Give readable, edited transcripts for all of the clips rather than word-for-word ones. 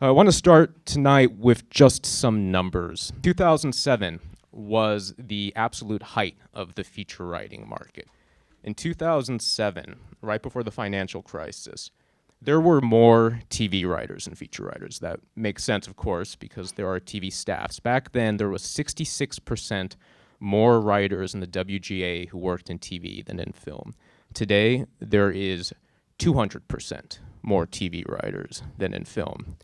I want to start tonight with just some numbers. 2007 was the absolute height of the feature writing market. In 2007, right before the financial crisis, there were more TV writers than feature writers. That makes sense, of course, because there are TV staffs. Back then, there was 66% more writers in the WGA who worked in TV than in film. Today, there is 200% more TV writers than in film.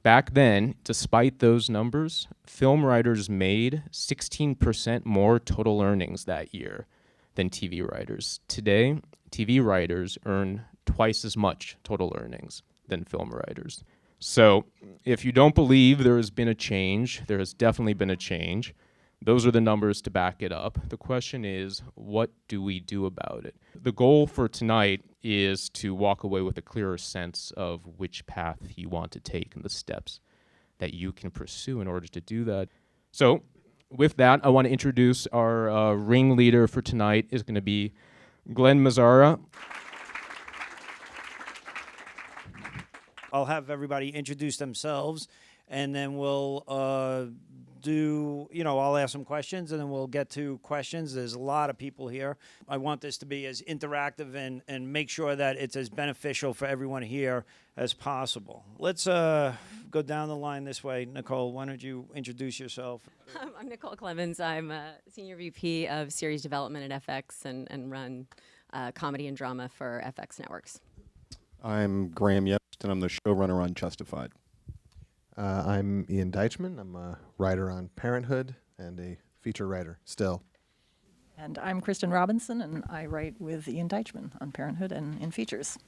Back then, despite those numbers, film writers made 16% more total earnings that year than TV writers. Today, TV writers earn twice as much total earnings than film writers. So if you don't believe there has been a change, there has definitely been a change. Those are the numbers to back it up. The question is, what do we do about it? The goal for tonight is to walk away with a clearer sense of which path you want to take and the steps that you can pursue in order to do that. So with that, I want to introduce our ringleader for tonight is going to be Glen Mazzara. I'll have everybody introduce themselves, and then we'll I'll ask some questions, and then we'll get to questions. There's a lot of people here. I want this to be as interactive and make sure that it's as beneficial for everyone here as possible. Let's go down the line this way. Nicole, why don't you introduce yourself? I'm Nicole Clemens. I'm a Senior VP of Series Development at FX and run comedy and drama for FX Networks. I'm Graham Yost, and I'm the showrunner on Justified. I'm Ian Dietchman. I'm a writer on Parenthood and a feature writer still. And I'm Kristin Robinson, and I write with Ian Dietchman on Parenthood and in features.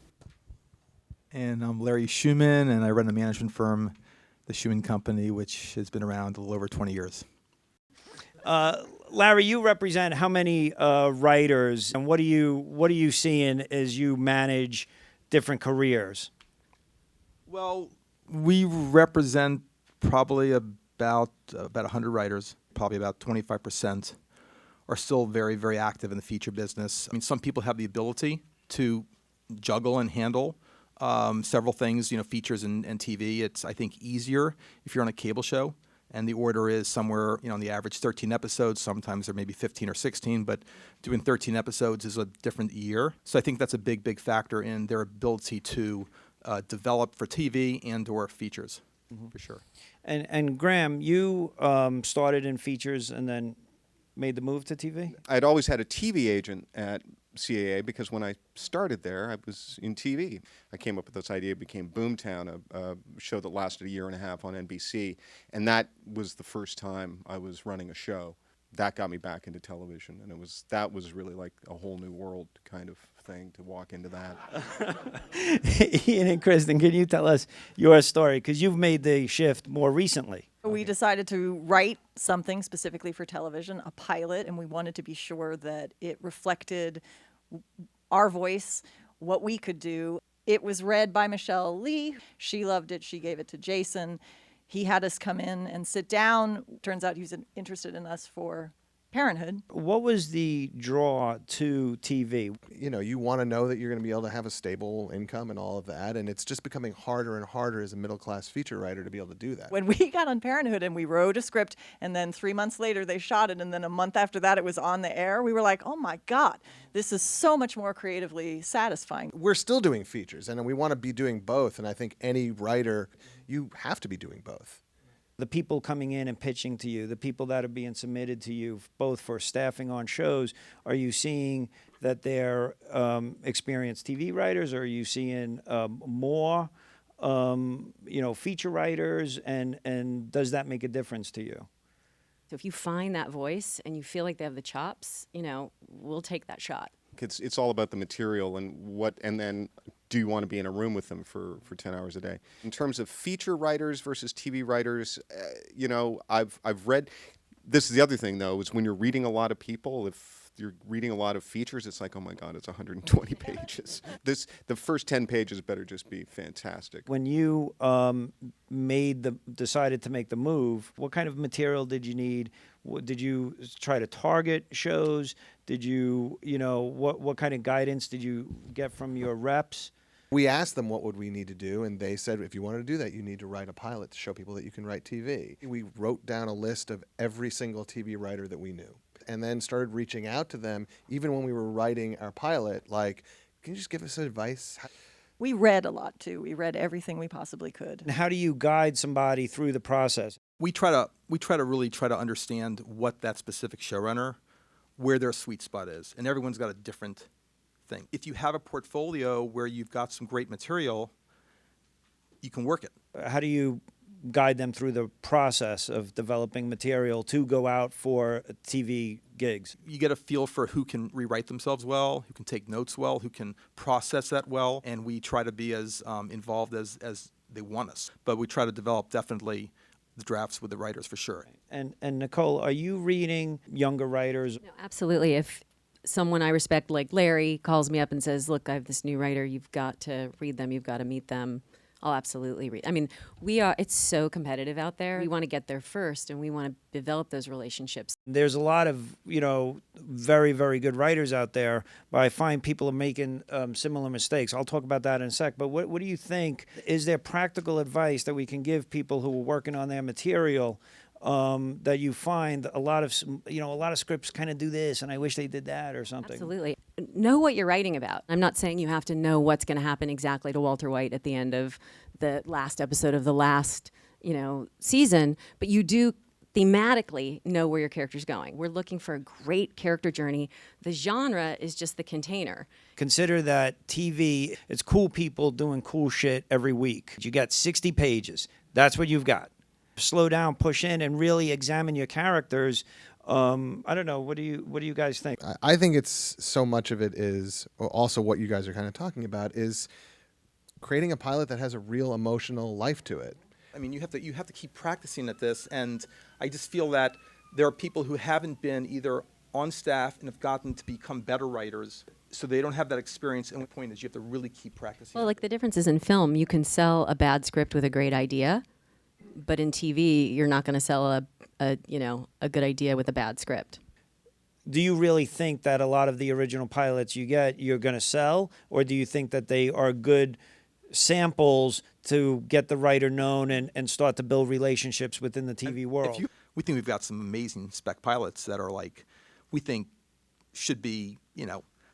And I'm Larry Shuman, and I run a management firm, the Shuman Company, which has been around a little over 20 years. Larry, you represent how many writers, and what are you seeing as you manage different careers? Well, we represent probably about 100 writers. Probably about 25% are still very, very active in the feature business. I mean, some people have the ability to juggle and handle several things, features and TV. It's, I think, easier if you're on a cable show, and the order is somewhere, on the average 13 episodes. Sometimes there may be 15 or 16, but doing 13 episodes is a different year. So I think that's a big, big factor in their ability to develop for TV and or features, for sure. And Graham, you started in features and then made the move to TV? I'd always had a TV agent at CAA because when I started there, I was in TV. I came up with this idea, it became Boomtown, a show that lasted a year and a half on NBC, and that was the first time I was running a show. That got me back into television, and that was really like a whole new world kind of thing to walk into that. Ian and Kristin, can you tell us your story? Because you've made the shift more recently. We decided to write something specifically for television, a pilot, and we wanted to be sure that it reflected our voice, what we could do. It was read by Michelle Lee. She loved it. She gave it to Jason. He had us come in and sit down. Turns out he was interested in us for Parenthood. What was the draw to TV? You want to know that you're going to be able to have a stable income and all of that, and it's just becoming harder and harder as a middle-class feature writer to be able to do that. When we got on Parenthood and we wrote a script, and then 3 months later they shot it, and then a month after that it was on the air, we were like, oh my God, this is so much more creatively satisfying. We're still doing features, and we want to be doing both, and I think any writer, you have to be doing both. The people coming in and pitching to you, the people that are being submitted to you, both for staffing on shows, are you seeing that they're experienced TV writers, or are you seeing more, feature writers, and does that make a difference to you? So if you find that voice and you feel like they have the chops, we'll take that shot. It's all about the material and then do you want to be in a room with them for 10 hours a day? In terms of feature writers versus TV writers, I've read, this is the other thing though, is when you're reading a lot of people, if you're reading a lot of features, it's like, oh my God, it's 120 pages. The first 10 pages better just be fantastic. When you decided to make the move, what kind of material did you need? Did you try to target shows? Did you, what kind of guidance did you get from your reps? We asked them what would we need to do, and they said, if you want to do that, you need to write a pilot to show people that you can write TV. We wrote down a list of every single TV writer that we knew, and then started reaching out to them, even when we were writing our pilot, like, can you just give us advice? We read a lot too. We read everything we possibly could. And how do you guide somebody through the process? We try to really try to understand what that specific showrunner, where their sweet spot is, and everyone's got a different thing. If you have a portfolio where you've got some great material, you can work it. How do you guide them through the process of developing material to go out for TV gigs? You get a feel for who can rewrite themselves well, who can take notes well, who can process that well, and we try to be as involved as they want us. But we try to develop definitely the drafts with the writers for sure. And Nicole, are you reading younger writers? No, absolutely. If someone I respect, like Larry, calls me up and says, look, I have this new writer, you've got to read them, you've got to meet them, I'll absolutely read. I mean, it's so competitive out there. We want to get there first, and we want to develop those relationships. There's a lot of, very, very good writers out there, but I find people are making similar mistakes. I'll talk about that in a sec, but what do you think? Is there practical advice that we can give people who are working on their material that you find a lot of scripts kind of do this, and I wish they did that or something? Absolutely. Know what you're writing about. I'm not saying you have to know what's going to happen exactly to Walter White at the end of the last episode of the last, season, but you do thematically know where your character's going. We're looking for a great character journey. The genre is just the container. Consider that TV, it's cool people doing cool shit every week. You got 60 pages. That's what you've got. Slow down, push in, and really examine your characters. I don't know. What do you guys think? I think it's so much of it is also what you guys are kind of talking about is creating a pilot that has a real emotional life to it. I mean, you have to keep practicing at this, and I just feel that there are people who haven't been either on staff and have gotten to become better writers, so they don't have that experience. And the point is, you have to really keep practicing. Well, like the difference is in film, you can sell a bad script with a great idea, but in TV, you're not going to sell a good idea with a bad script. Do you really think that a lot of the original pilots you're going to sell, or do you think that they are good samples to get the writer known and start to build relationships within the TV world? We think we've got some amazing spec pilots that are we think should be,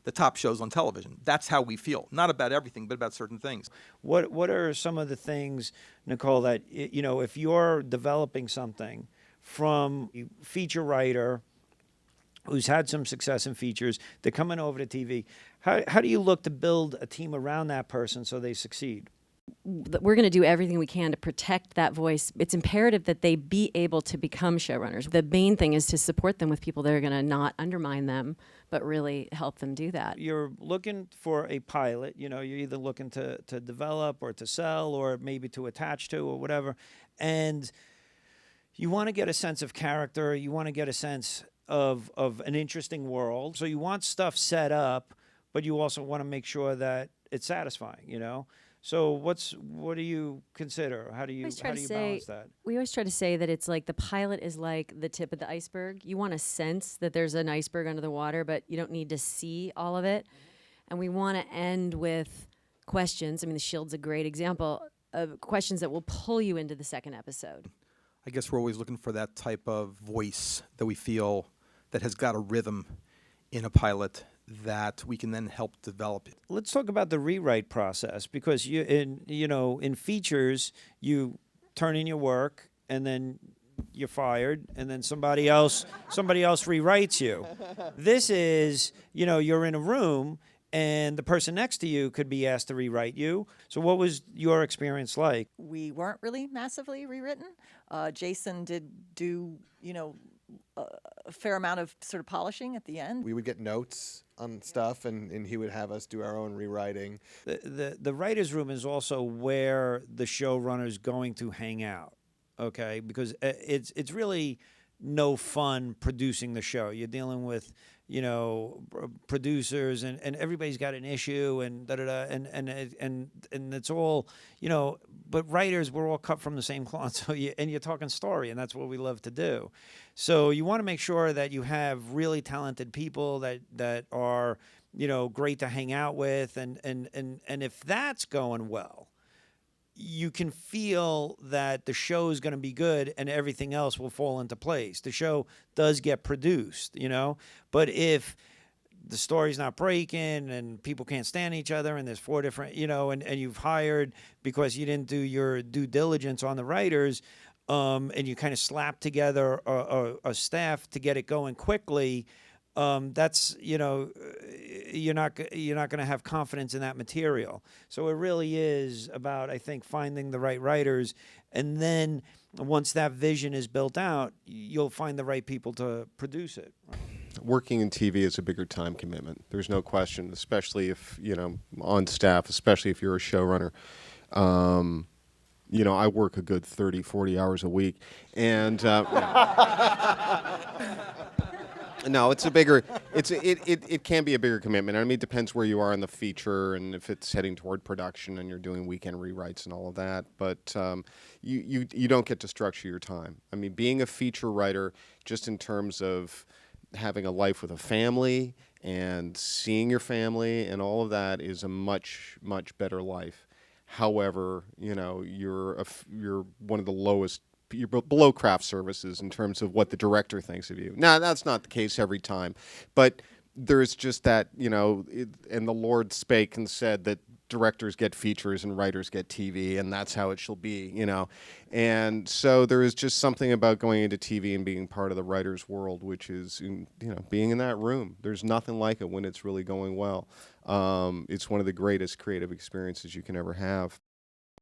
the top shows on television. That's how we feel. Not about everything, but about certain things. What are some of the things, Nicole, that, if you're developing something from a feature writer who's had some success in features, they're coming over to TV, how do you look to build a team around that person so they succeed? We're going to do everything we can to protect that voice. It's imperative that they be able to become showrunners. The main thing is to support them with people that are going to not undermine them, but really help them do that. You're looking for a pilot. You're either looking to develop or to sell or maybe to attach to or whatever. And you want to get a sense of character. You want to get a sense of an interesting world. So you want stuff set up, but you also want to make sure that it's satisfying, So what do you consider? How do you balance that? We always try to say that it's like the pilot is like the tip of the iceberg. You want a sense that there's an iceberg under the water, but you don't need to see all of it. And we want to end with questions. I mean, The Shield's a great example of questions that will pull you into the second episode. I guess we're always looking for that type of voice that we feel that has got a rhythm in a pilot that we can then help develop it. Let's talk about the rewrite process, because in features you turn in your work and then you're fired and then somebody else rewrites you. This is, you're in a room and the person next to you could be asked to rewrite you. So what was your experience like? We weren't really massively rewritten. Jason did do, a fair amount of sort of polishing at the end. We would get notes on stuff, and he would have us do our own rewriting. The writer's room is also where the showrunner's going to hang out, okay? Because it's really no fun producing the show. You're dealing with, producers, and everybody's got an issue, and da-da-da, and it's all, but writers, we're all cut from the same cloth, so you're talking story, and that's what we love to do. So you want to make sure that you have really talented people that are, great to hang out with, and if that's going well, you can feel that the show is going to be good and everything else will fall into place. The show does get produced, but if the story's not breaking and people can't stand each other and there's 4 different, and you've hired because you didn't do your due diligence on the writers, and you kind of slap together a staff to get it going quickly, that's you're not going to have confidence in that material. So it really is about, I think, finding the right writers, and then once that vision is built out, you'll find the right people to produce it. Working in TV is a bigger time commitment. There's no question, especially if on staff, especially if you're a showrunner. I work a good 30, 40 hours a week, and no, it can be a bigger commitment. I mean, it depends where you are in the feature and if it's heading toward production and you're doing weekend rewrites and all of that. But you don't get to structure your time. I mean, being a feature writer, just in terms of having a life with a family and seeing your family and all of that, is a much, much better life. However, you're one of the lowest. You're below craft services in terms of what the director thinks of you. Now, that's not the case every time, but there's just that, and the Lord spake and said that directors get features and writers get TV, and that's how it shall be, And so there is just something about going into TV and being part of the writer's world, which is, being in that room. There's nothing like it when it's really going well. It's one of the greatest creative experiences you can ever have.